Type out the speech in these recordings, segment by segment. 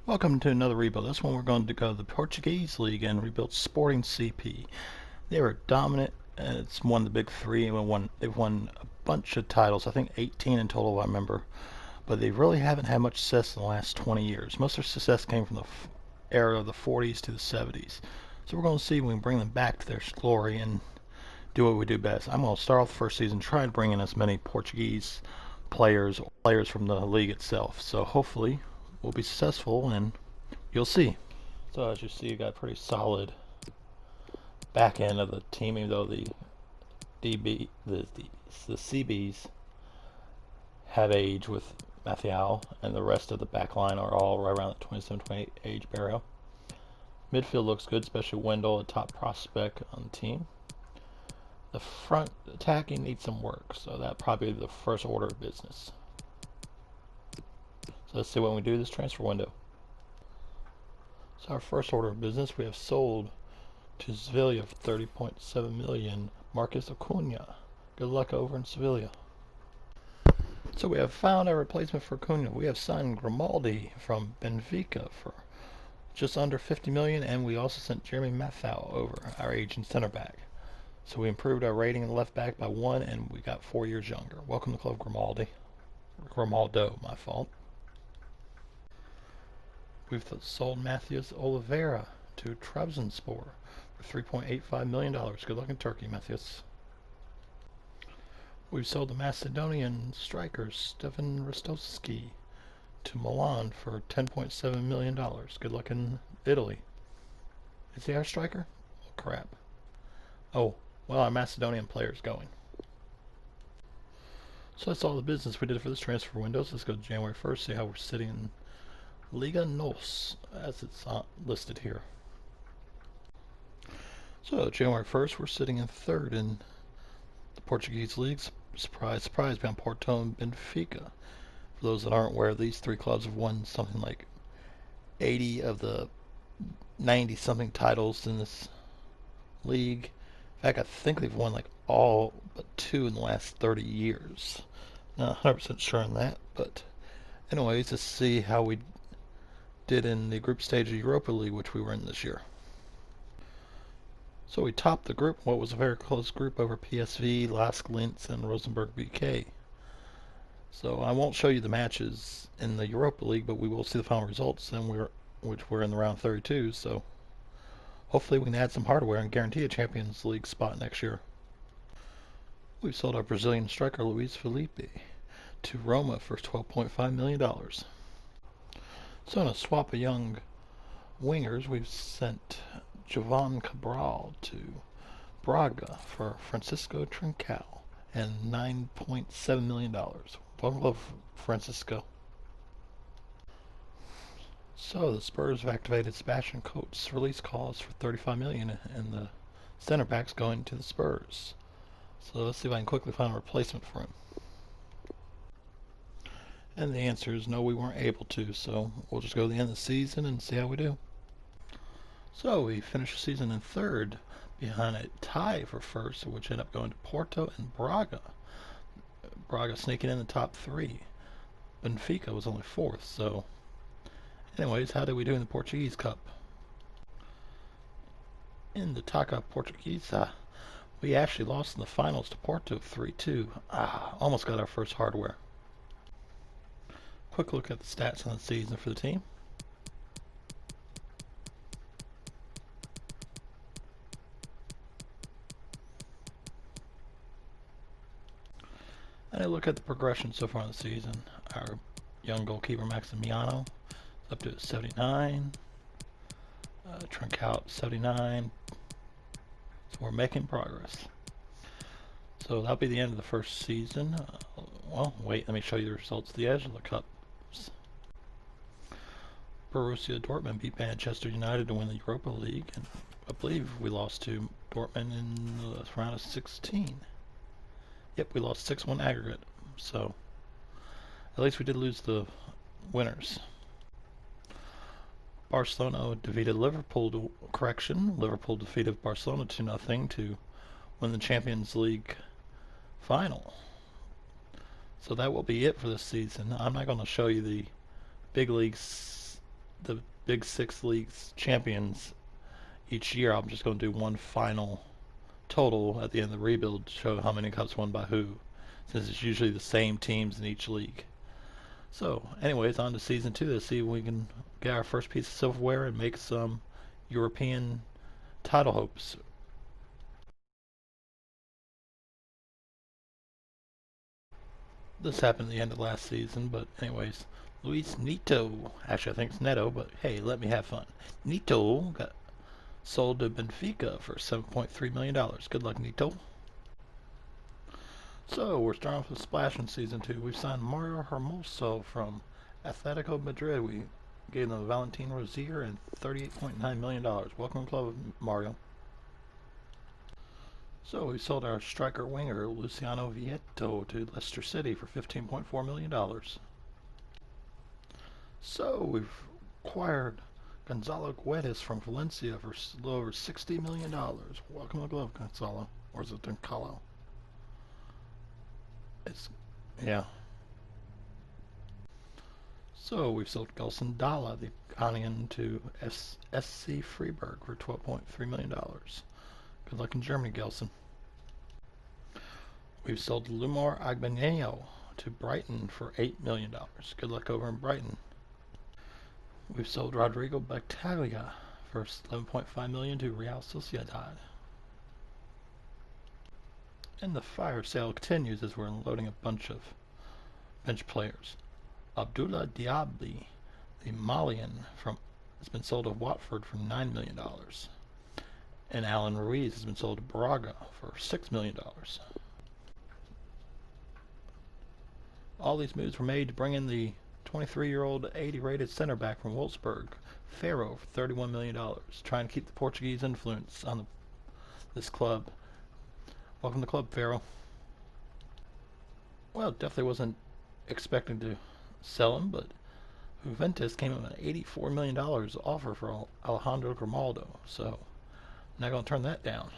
Welcome to another rebuild. This one we're going to go to the Portuguese League and rebuild Sporting CP. They were dominant, and it's one of the big three, and they've won a bunch of titles. I think 18 in total, I remember. But they really haven't had much success in the last 20 years. Most of their success came from the era of the 40s to the 70s. So we're going to see if we can bring them back to their glory and do what we do best. I'm going to start off the first season, try to bring in as many Portuguese players or players from the league itself. So hopefully we'll be successful, and you'll see. So as you see, you got a pretty solid back end of the team, even though the CBs have age with Mathieu, and the rest of the back line are all right around the 27, 28 age barrier. Midfield looks good, especially Wendell, a top prospect on the team. The front attacking needs some work, so that probably be the first order of business. So let's see what we do this transfer window. So our first order of business, we have sold to Sevilla for 30.7 million Marcus Acuna. Good luck over in Sevilla. So we have found a replacement for Acuna. We have signed Grimaldi from Benfica for just under 50 million, and we also sent Jeremy Mathau over, our aging center back. So we improved our rating in the left back by 1, and we got 4 years younger. Welcome to Club Grimaldi. Grimaldo, my fault. We've sold Matheus Oliveira to Trabzonspor for $3.85 million. Good luck in Turkey, Matheus. We've sold the Macedonian striker Stefan Rostovski to Milan for $10.7 million. Good luck in Italy. Is he our striker? Oh, crap. Oh, well, our Macedonian player's going. So that's all the business we did for this transfer window. So let's go to January 1st, see how we're sitting in Liga NOS, as it's listed here. So January 1st, we're sitting in third in the Portuguese League. Surprise, surprise, behind Porto and Benfica. For those that aren't aware, these three clubs have won something like 80 of the 90-something titles in this league. In fact, I think they've won like all but 2 in the last 30 years. Not 100% sure on that, but anyways, let's see how we did in the group stage of the Europa League, which we were in this year. So we topped the group, what was a very close group over PSV, Lask Linz, and Rosenborg BK. So I won't show you the matches in the Europa League, but we will see the final results, which we're in the round 32. So hopefully we can add some hardware and guarantee a Champions League spot next year. We've sold our Brazilian striker Luis Felipe to Roma for $12.5 million. So in a swap of young wingers, we've sent Jovan Cabral to Braga for Francisco Trincao and $9.7 million. One love, Francisco. So the Spurs have activated Sebastian Coates' release clause for $35 million, and the center back's going to the Spurs. So let's see if I can quickly find a replacement for him. And the answer is no, we weren't able to, so we'll just go to the end of the season and see how we do. So we finished the season in third, behind a tie for first, which ended up going to Porto and Braga. Braga sneaking in the top 3. Benfica was only 4th, so anyways, how did we do in the Portuguese Cup? In the Taça Portuguesa, we actually lost in the finals to Porto 3-2. Almost got our first hardware. Quick look at the stats on the season for the team. And I look at the progression so far in the season. Our young goalkeeper Maximiano is up to 79. Trincao 79. So we're making progress. So that'll be the end of the first season. Well, wait, let me show you the results of the Edge of the Cup. Borussia Dortmund beat Manchester United to win the Europa League, and I believe we lost to Dortmund in the round of 16. Yep, we lost 6-1 aggregate, so at least we did lose the winners. Barcelona defeated Liverpool. Liverpool defeated Barcelona 2-0 to win the Champions League final. So that will be it for this season. I'm not going to show you the big leagues the Big Six leagues champions each year, I'm just going to do one final total at the end of the rebuild to show how many cups won by who, since it's usually the same teams in each league. So, anyways, on to season 2. Let's see if we can get our first piece of silverware and make some European title hopes. This happened at the end of last season, but anyways, Luis Nito, actually I think it's Neto, but hey, let me have fun. Nito got sold to Benfica for $7.3 million. Good luck, Nito. So, we're starting off with Splash in Season 2. We've signed Mario Hermoso from Atletico Madrid. We gave them Valentin Rozier and $38.9 million. Welcome to the club, Mario. So, we sold our striker winger, Luciano Vieto, to Leicester City for $15.4 million. So, we've acquired Gonzalo Guedes from Valencia for a little over $60 million. Welcome to the club, Gonzalo. Or is it Gonzalo? Yeah. So we've sold Gelson Dalla, the Ghanaian, to SC Freiburg for $12.3 million. Good luck in Germany, Gelson. We've sold Lumor Agbeneo to Brighton for $8 million. Good luck over in Brighton. We've sold Rodrigo Battaglia for $11.5 million to Real Sociedad. And the fire sale continues as we're unloading a bunch of bench players. Abdullah Diaby, the Malian, has been sold to Watford for $9 million. And Alan Ruiz has been sold to Braga for $6 million. All these moves were made to bring in the 23-year-old 80-rated center back from Wolfsburg, Ferro, for $31 million, trying to keep the Portuguese influence on this club. Welcome to the club, Ferro. Well, definitely wasn't expecting to sell him, but Juventus came up with an $84 million offer for Alejandro Grimaldo, so I'm not going to turn that down.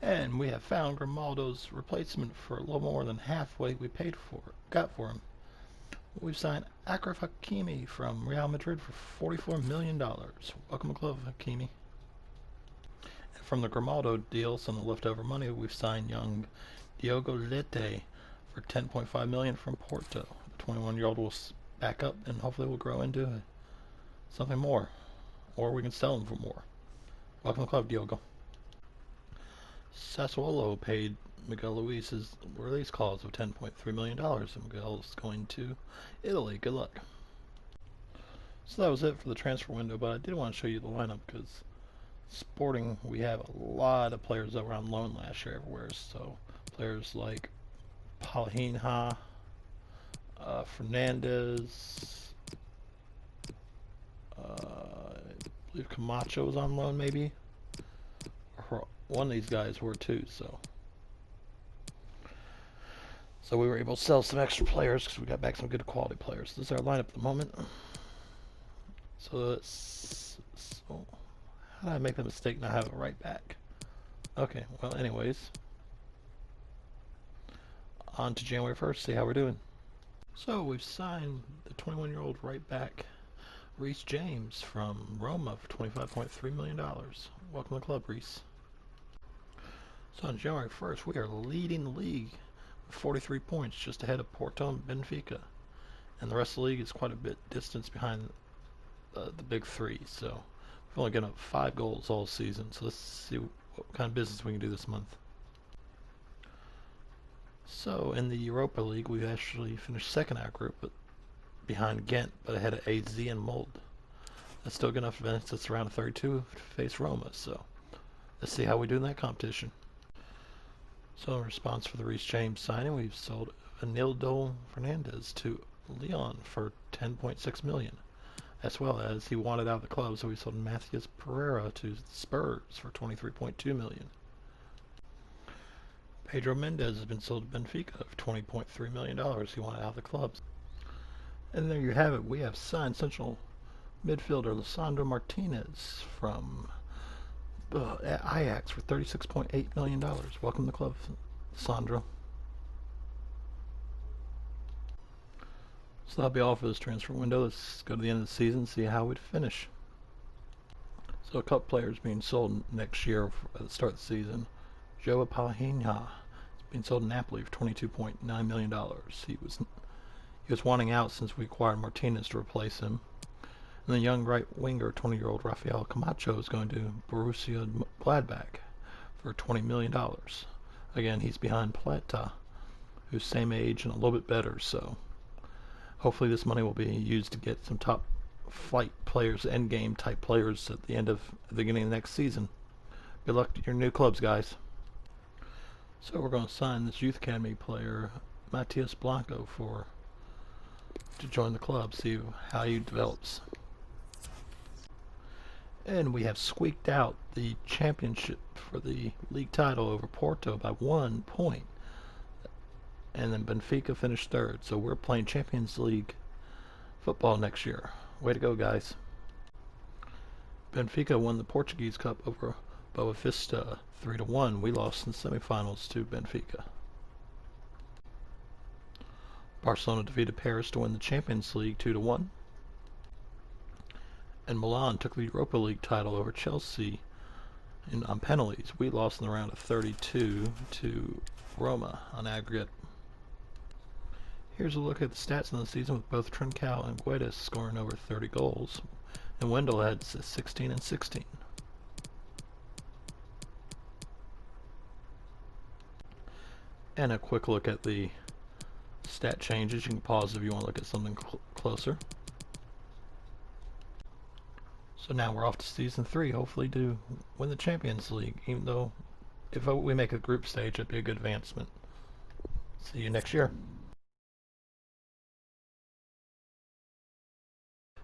And we have found Grimaldo's replacement for a little more than half what we got for him. We've signed Achraf Hakimi from Real Madrid for $44 million. Welcome to the club, Hakimi. And from the Grimaldo deal, some of the leftover money, we've signed young Diogo Leite for $10.5 million from Porto. The 21-year-old will back up and hopefully will grow into something more. Or we can sell him for more. Welcome to the club, Diogo. Sassuolo paid Miguel Luis's release clause of $10.3 million, and Miguel's going to Italy. Good luck. So that was it for the transfer window, but I did want to show you the lineup because Sporting, we have a lot of players that were on loan last year everywhere. So players like Paulinha, Fernandez, I believe Camacho was on loan maybe. One of these guys were too, so we were able to sell some extra players because we got back some good quality players. This is our lineup at the moment. So how did I make the mistake not have it right back? Okay, well anyways, on to January 1st, see how we're doing. So we've signed the 21-year-old right back Reece James from Roma for $25.3 million. Welcome to the club, Reece. So on January 1st, we are leading the league with 43 points, just ahead of Porto and Benfica. And the rest of the league is quite a bit distance behind the big three. So we've only given up 5 goals all season. So let's see what kind of business we can do this month. So in the Europa League, we actually finished second in our group, but behind Ghent, but ahead of AZ and Molde. That's still good enough to advance us around 32 to face Roma. So let's see how we do in that competition. So in response for the Reece James signing, we've sold Vanildo Fernandez to Lyon for $10.6 million, as well as he wanted out of the club, so we sold Matthias Pereira to Spurs for $23.2 million. Pedro Mendes has been sold to Benfica for $20.3 million. He wanted out of the club. And there you have it. We have signed central midfielder Lisandro Martinez from Ajax for $36.8 million. Welcome to the club, Sandro. So that'll be all for this transfer window. Let's go to the end of the season and see how we'd finish. So a couple players being sold next year at the start of the season. Joa Palhinha is being sold to Napoli for $22.9 million. He was wanting out since we acquired Martinez to replace him. And the young right winger, 20-year-old Rafael Camacho, is going to Borussia Gladbach for $20 million. Again, he's behind Plata, who's same age and a little bit better, so hopefully this money will be used to get some top flight players, end game type players at the beginning of the next season. Good luck to your new clubs, guys. So we're going to sign this youth academy player, Matias Blanco, to join the club, see how he develops. And we have squeaked out the championship for the league title over Porto by 1 point. And then Benfica finished third. So we're playing Champions League football next year. Way to go, guys. Benfica won the Portuguese Cup over Boa Vista 3-1. We lost in the semifinals to Benfica. Barcelona defeated Paris to win the Champions League 2-1. And Milan took the Europa League title over Chelsea on penalties. We lost in the round of 32 to Roma on aggregate. Here's a look at the stats in the season with both Trincao and Guedes scoring over 30 goals. And Wendell had 16 and 16. And a quick look at the stat changes. You can pause if you want to look at something closer. So now we're off to season 3, hopefully to win the Champions League, even though if we make a group stage, it'd be a good advancement. See you next year.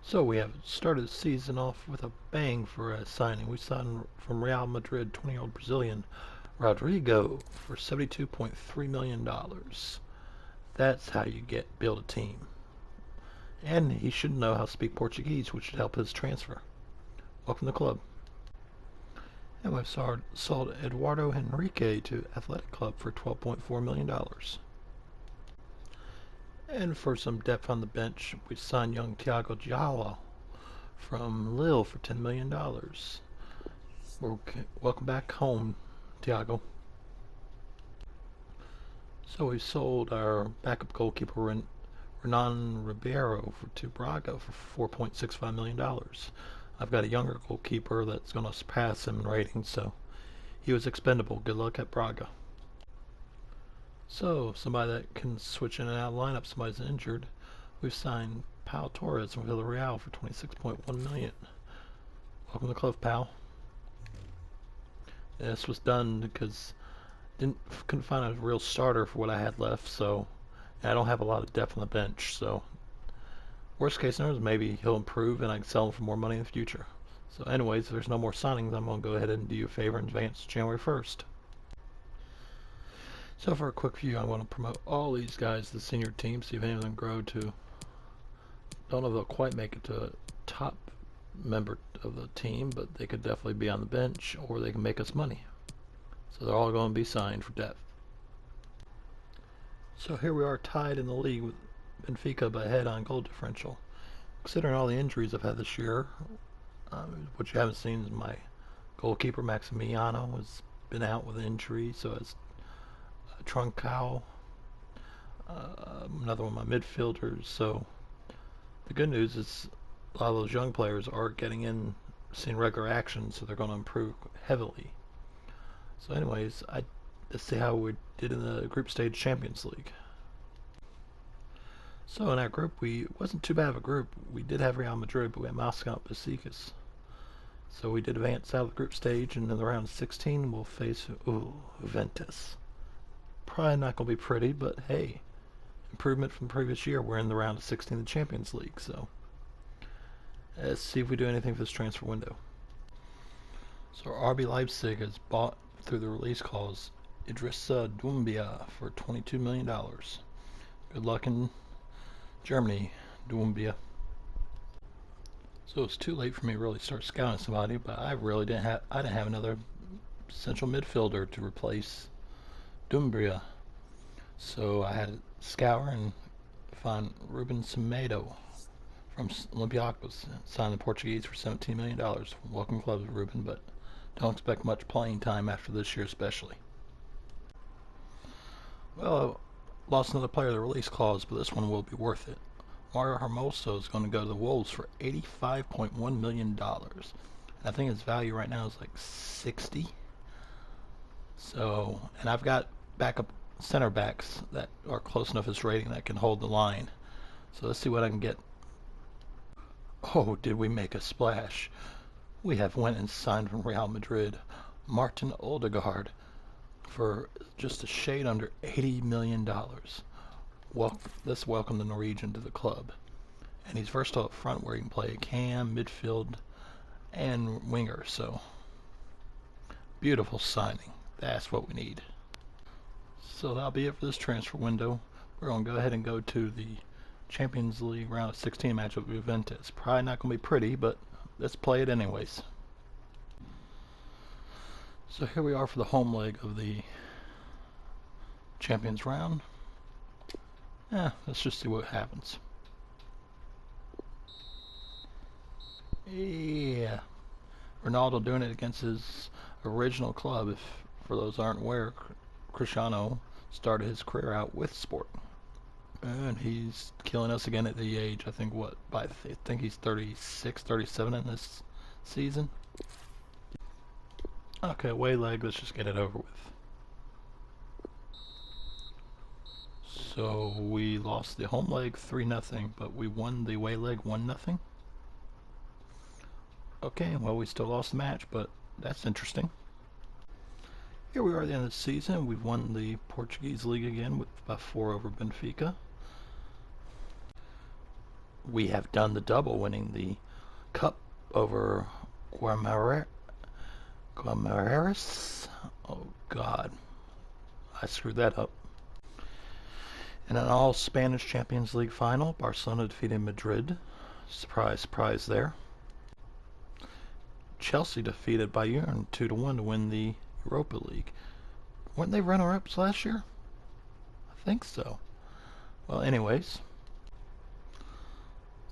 So we have started the season off with a bang for a signing. We signed from Real Madrid 20-year-old Brazilian Rodrigo for $72.3 million. That's how you build a team. And he should know how to speak Portuguese, which should help his transfer. Welcome to the club. And we've sold Eduardo Henrique to Athletic Club for $12.4 million. And for some depth on the bench, we signed young Thiago Giallo from Lille for $10 million. Welcome back home, Thiago. So we sold our backup goalkeeper, Renan Ribeiro, to Braga for $4.65 million. I've got a younger goalkeeper that's going to surpass him in rating, so he was expendable. Good luck at Braga. So, somebody that can switch in and out of the lineup, somebody's injured. We've signed Pau Torres from Villarreal for $26.1 million. Welcome to the club, Pau. This was done because couldn't find a real starter for what I had left, so I don't have a lot of depth on the bench, so worst case scenario is maybe he'll improve and I can sell him for more money in the future. So anyways, if there's no more signings, I'm going to go ahead and do you a favor and advance January 1st. So for a quick view, I want to promote all these guys to the senior team, see if any of them grow to, don't know if they'll quite make it to a top member of the team, but they could definitely be on the bench or they can make us money. So they're all going to be signed for depth. So here we are tied in the league with Benfica by head on goal differential. Considering all the injuries I've had this year, what you haven't seen is my goalkeeper Maximiano has been out with an injury, so has Trincao, another one of my midfielders. So the good news is a lot of those young players are getting in, seeing regular action, so they're going to improve heavily. So anyways, let's see how we did in the group stage Champions League. So in our group, it wasn't too bad of a group. We did have Real Madrid, but we had Moscow and Besiktas. So we did advance out of the group stage, and in the round of 16, we'll face Juventus. Probably not going to be pretty, but hey, improvement from the previous year. We're in the round of 16 of the Champions League, so let's see if we do anything for this transfer window. So RB Leipzig has bought, through the release clause, Idrissa Doumbia for $22 million. Good luck in Germany, Doumbia. So it's too late for me to really start scouting somebody, but I didn't have another central midfielder to replace Doumbia. So I had to scour and Find Ruben Semedo from Olympiacos, signed the Portuguese for $17 million. Welcome club, Ruben, but don't expect much playing time after this year especially. Well, I lost another player to the release clause, but this one will be worth it. Mario Hermoso is going to go to the Wolves for $85.1 million. I think his value right now is like 60. So, and I've got backup center backs that are close enough as rating that can hold the line. So let's see what I can get. Oh, did we make a splash? We have went and signed from Real Madrid Martin Odegaard for just a shade under $80 million. Let's welcome the Norwegian to the club. And he's versatile up front where he can play cam, midfield, and winger. So, beautiful signing. That's what we need. So that'll be it for this transfer window. We're going to go ahead and go to the Champions League round of 16 matchup with Juventus. Probably not going to be pretty, but let's play it anyways. So here we are for the home leg of the Champions round. Let's just see what happens. Yeah. Ronaldo doing it against his original club. If for those aren't aware, Cristiano started his career out with Sport. And he's killing us again at the age, I think, I think he's 36, 37 in this season. Okay, away leg, let's just get it over with. So we lost the home leg 3-0, but we won the away leg 1-0. Okay, well, we still lost the match, but that's interesting. Here we are at the end of the season. We've won the Portuguese league again by 4 over Benfica. We have done the double, winning the cup over Guimarães. Oh God, I screwed that up. In an all Spanish Champions League final, Barcelona defeated Madrid. Surprise, surprise there. Chelsea defeated Bayern 2-1 to win the Europa League. Weren't they runner-ups last year? I think so. Well, anyways,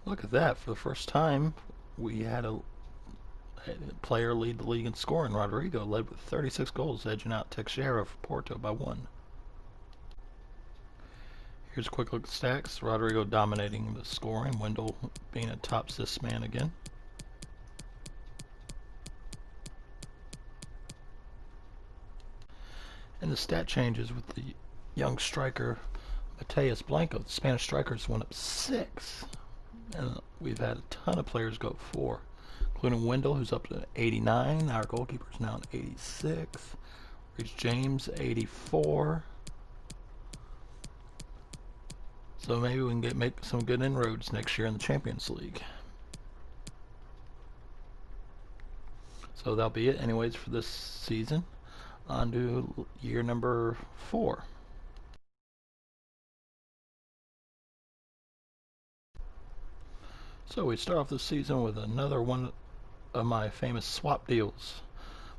look at that. For the first time, we had a player lead the league in scoring. Rodrigo led with 36 goals, edging out Teixeira for Porto by 1. Here's a quick look at stats. Rodrigo dominating the scoring. Wendell being a top assist man again. And the stat changes with the young striker Mateus Blanco. The Spanish strikers went up 6. And we've had a ton of players go 4, including Wendell, who's up to 89. Our goalkeeper's now at 86. Reece James, 84. So maybe we can make some good inroads next year in the Champions League. So that'll be it anyways for this season. On to year number 4. So we start off the season with another one of my famous swap deals.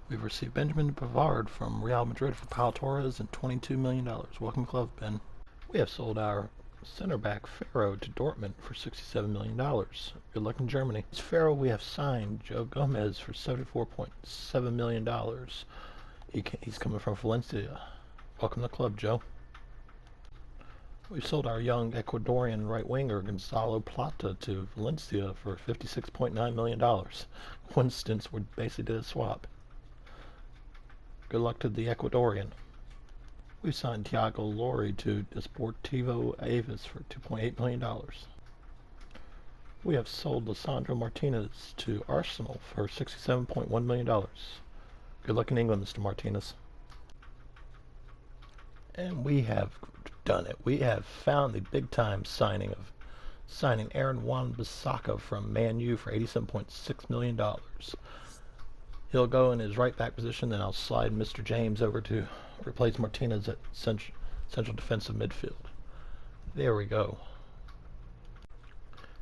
We've received Benjamin Pavard from Real Madrid for Pau Torres and $22 million. Welcome club, Ben. We have sold our center back Ferro to Dortmund for $67 million. Good luck in Germany. As Ferro, we have signed Joe Gomez for $74.7 million. He's coming from Valencia. Welcome to the club, Joe. We've sold our young Ecuadorian right winger Gonzalo Plata to Valencia for $56.9 million. Coincidence, we basically did a swap. Good luck to the Ecuadorian. We signed Thiago Lori to Desportivo Aves for $2.8 million. We have sold Lisandro Martinez to Arsenal for $67.1 million. Good luck in England, Mr. Martinez. And we have done it. We have found the big-time signing Aaron Wan-Bissaka from Man U for $87.6 million. He'll go in his right back position, then I'll slide Mr. James over to replace Martinez at central defensive midfield. There we go.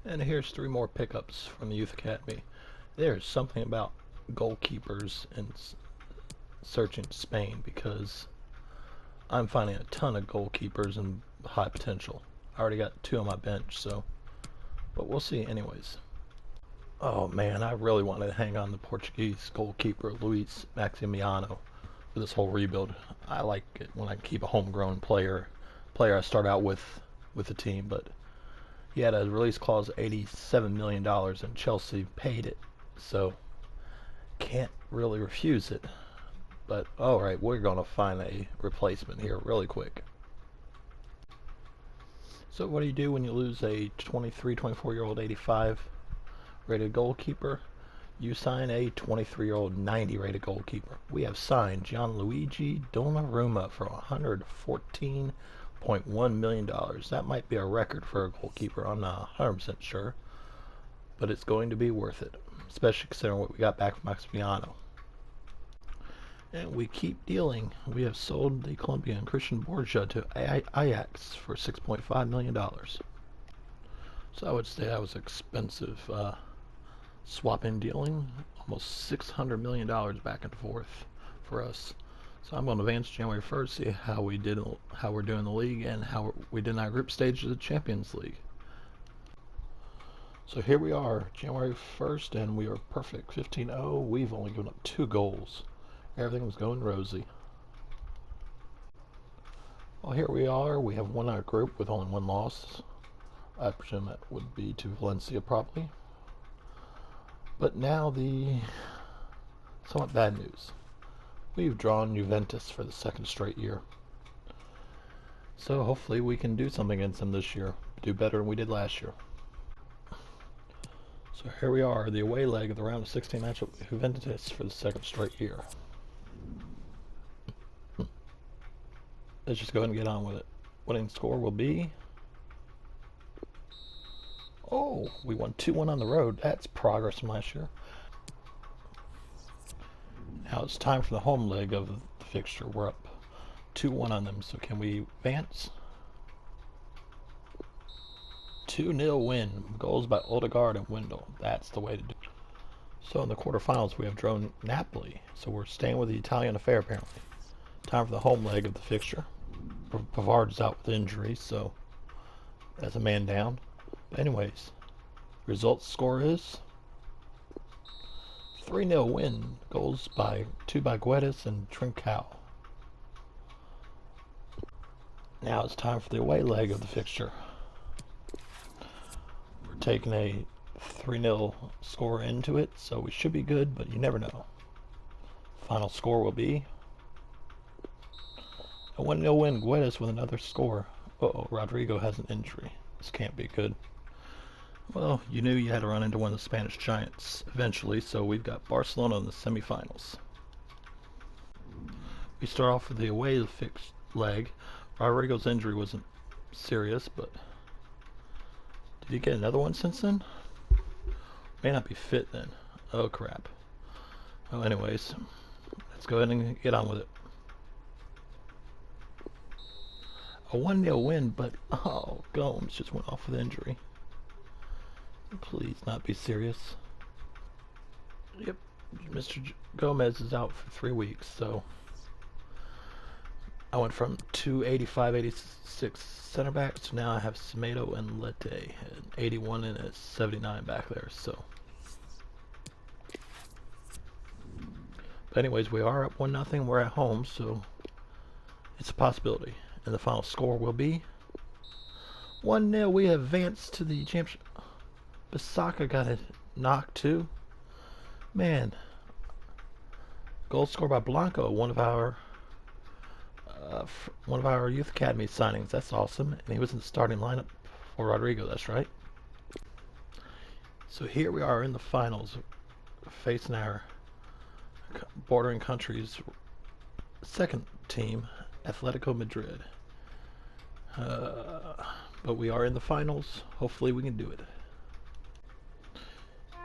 And here's 3 more pickups from the Youth Academy. There's something about goalkeepers in searching Spain, because I'm finding a ton of goalkeepers and high potential. I already got 2 on my bench, so, but we'll see anyways. Oh man, I really wanted to hang on the Portuguese goalkeeper Luis Maximiano for this whole rebuild. I like it when I keep a homegrown player I start out with the team, but he had a release clause of $87 million and Chelsea paid it, so can't really refuse it. But alright, we're going to find a replacement here really quick. So what do you do when you lose a 23, 24-year-old 85 rated goalkeeper? You sign a 23-year-old 90 rated goalkeeper. We have signed Gianluigi Donnarumma for $114.1 million. That might be a record for a goalkeeper. I'm not 100% sure, but it's going to be worth it, especially considering what we got back from Maximiano. And we keep dealing. We have sold the Colombian Christian Borja to Ajax for $6.5 million. So I would say that was expensive swapping dealing. Almost $600 million back and forth for us. So I'm going to advance January 1st, see how we're doing in the league and how we did in our group stage of the Champions League. So here we are, January 1st, and we are perfect. 15-0. We've only given up 2 goals. Everything was going rosy. Well, here we are. We have won our group with only 1 loss. I presume that would be to Valencia probably. But now the somewhat bad news. We've drawn Juventus for the 2nd straight year. So hopefully we can do something against them this year. Do better than we did last year. So here we are, the away leg of the round of 16 matchup with Juventus for the 2nd straight year. Let's just go ahead and get on with it. Winning score will be... Oh, we won 2-1 on the road. That's progress from last year. Now it's time for the home leg of the fixture. We're up 2-1 on them, so can we advance? 2-0 win. Goals by Odegaard and Wendell. That's the way to do it. So in the quarterfinals, we have drawn Napoli. So we're staying with the Italian affair, apparently. Time for the home leg of the fixture. Pavard's out with injury, so that's a man down. But anyways, results score is 3-0 win. Goals by 2 by Guedes and Trincao. Now it's time for the away leg of the fixture. We're taking a 3-0 score into it, so we should be good, but you never know. Final score will be a 1-0 win. Guedes with another score. Uh-oh, Rodrigo has an injury. This can't be good. Well, you knew you had to run into one of the Spanish giants eventually, so we've got Barcelona in the semifinals. We start off with the away fixed leg. Rodrigo's injury wasn't serious, but did he get another one since then? May not be fit then. Oh crap. Well, anyways, let's go ahead and get on with it. A 1-0 win, but oh, Gomes just went off with injury. Please not be serious. Yep, Mr. Gomez is out for 3 weeks, so I went from 285, 86 center backs to now I have Semedo and Lete, an 81 and a 79 back there. So, but anyways, we are up 1-0. We're at home, so it's a possibility. And the final score will be 1-0. We advance to the championship. Basaka got a knock too. Man. Goal scored by Blanco, one of our youth academy signings. That's awesome. And he was in the starting lineup for Rodrigo. That's right. So here we are in the finals, facing our bordering country's second team, Atletico Madrid. But we are in the finals. Hopefully we can do it.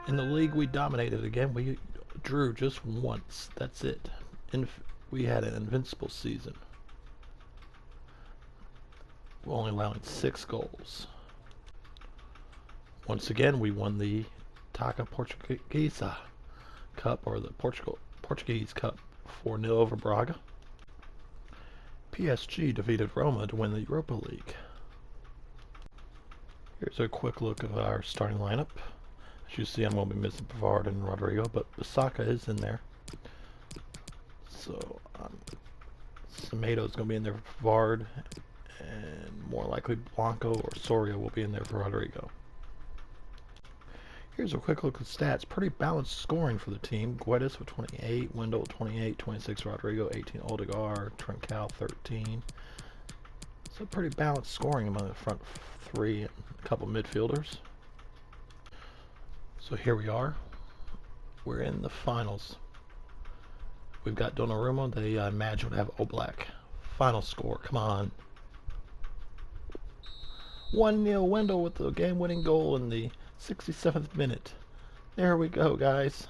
In the league, we dominated again. We drew just once. That's it. We had an invincible season. We're only allowing 6 goals. Once again, we won the Taça Portuguesa Cup, or the Portuguese Cup, 4-0 over Braga. PSG defeated Roma to win the Europa League. Here's a quick look at our starting lineup. As you see, I'm going to be missing Pavard and Rodrigo, but Bisaka is in there. So Semedo is going to be in there for Pavard, and more likely Blanco or Soria will be in there for Rodrigo. Here's a quick look at stats. Pretty balanced scoring for the team. Guedes with 28, Wendell with 28, 26 Rodrigo, 18 Odegaard, Trincao 13. So pretty balanced scoring among the front three and a couple midfielders. So here we are. We're in the finals. We've got Donnarumma. They, I imagine, would have Oblak. Final score. Come on. 1-0 Wendell with the game-winning goal in the 67th minute. There we go, guys.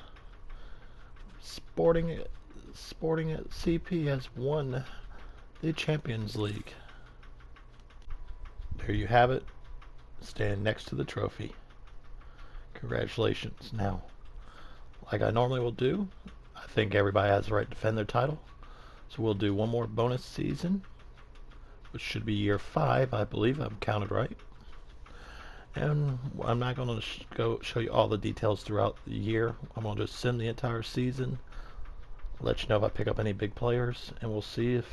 Sporting at CP has won the Champions League. There you have it. Stand next to the trophy. Congratulations. Now, like I normally will do, I think everybody has the right to defend their title. So we'll do one more bonus season, which should be year 5, I believe. I've counted right. And I'm not going to go show you all the details throughout the year. I'm going to just sim the entire season, let you know if I pick up any big players, and we'll see if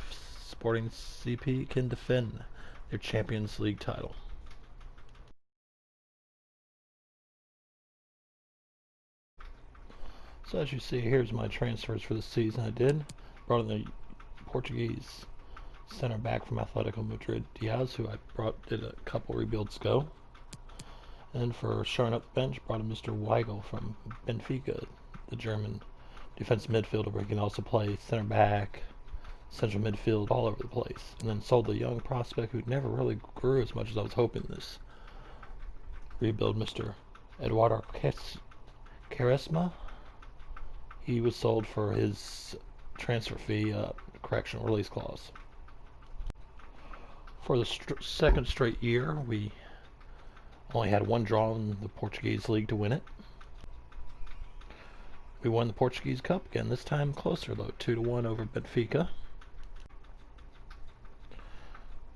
Sporting CP can defend their Champions League title. So as you see, here's my transfers for the season I did. Brought in the Portuguese center back from Atletico Madrid, Diaz, who I did a couple rebuilds ago. And for shoring up the bench, brought in Mr. Weigl from Benfica, the German defensive midfielder, where he can also play center back, central midfield, all over the place. And then sold the young prospect who never really grew as much as I was hoping this rebuild, Mr. Eduardo Quaresma. He was sold for his transfer fee, correctional release clause. For the second straight year, we only had one draw in the Portuguese league to win it. We won the Portuguese Cup again, this time closer though, 2-1 over Benfica.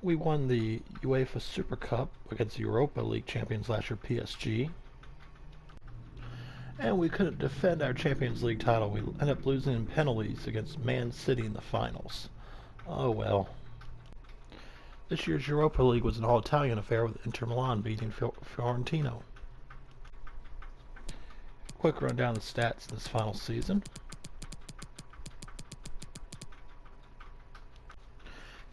We won the UEFA Super Cup against the Europa League champions last year, PSG. And we couldn't defend our Champions League title. We ended up losing in penalties against Man City in the finals. Oh well. This year's Europa League was an all-Italian affair with Inter Milan beating Fiorentino. Quick rundown of the stats in this final season.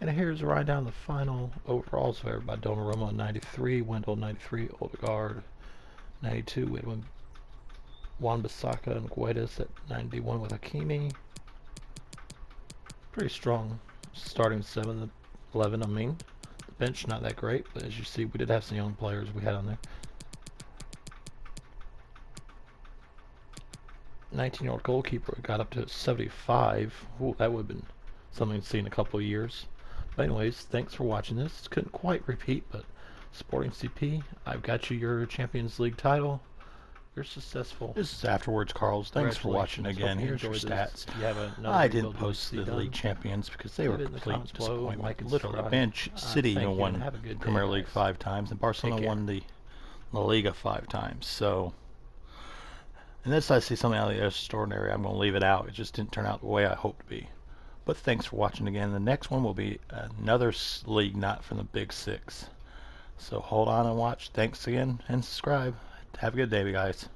And here's a rundown of the final overalls for everybody. Donnarumma 93, Wendell 93, Odegaard 92, we had Wan-Bissaka and Guedes at 91 with Hakimi. Pretty strong starting 7, 11, I mean. The bench not that great, but as you see, we did have some young players we had on there. 19-year-old goalkeeper got up to 75. Ooh, that would have been something to see in a couple of years. But anyways, thanks for watching this. Couldn't quite repeat, but Sporting CP, I've got you your Champions League title. You're successful. This is Afterwards, Carls. Thanks for watching again. Here's your stats. I didn't post the league champions because they were complete disappointment. Literally, Man City even won Premier League 5 times, and Barcelona won the La Liga 5 times. So, in this I see something out of the extraordinary. I'm going to leave it out. It just didn't turn out the way I hoped to be. But thanks for watching again. The next one will be another league not from the Big 6. So hold on and watch. Thanks again, and subscribe. Have a good day, guys.